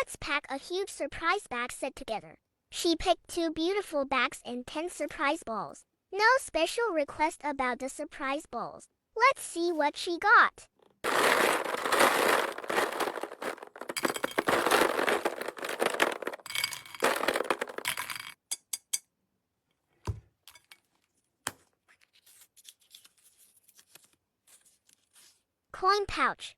Let's pack a huge surprise bag set together. She picked 2 beautiful bags and 10 surprise balls. No special request about the surprise balls. Let's see what she got. Coin pouch.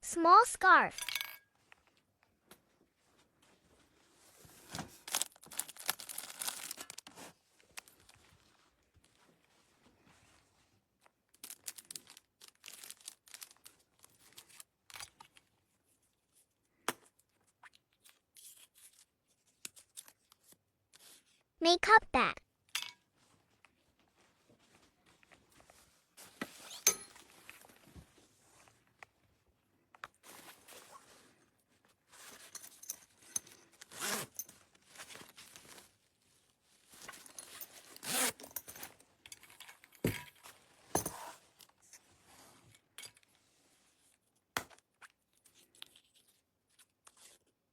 Small scarf. Makeup bag.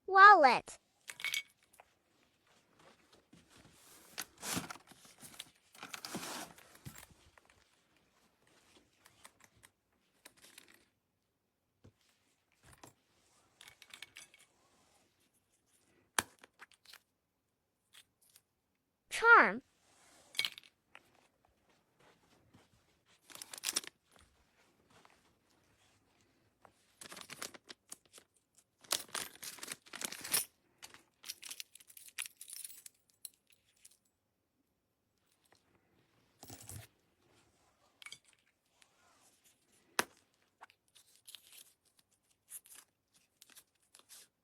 Wallet. Charm.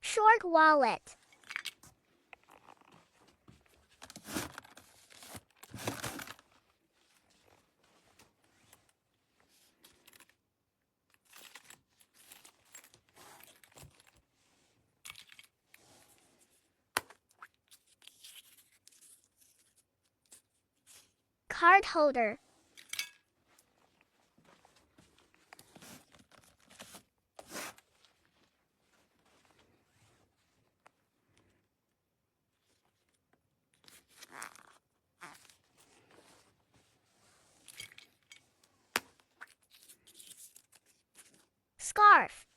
Short wallet. Card holder. Scarf.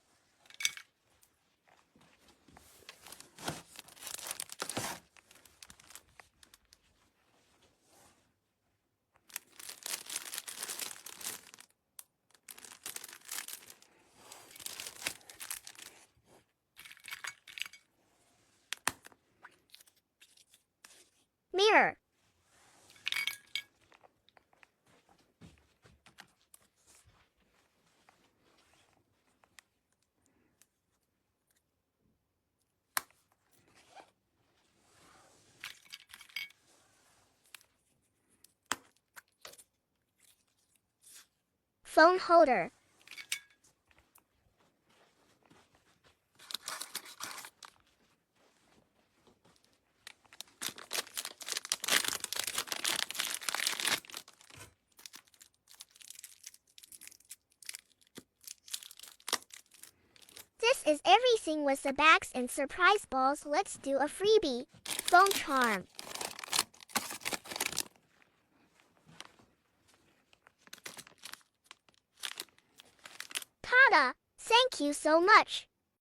Mirror. Phone holder. This is everything with the bags and surprise balls. Let's do a freebie. Phone charm. Tada! Thank you so much.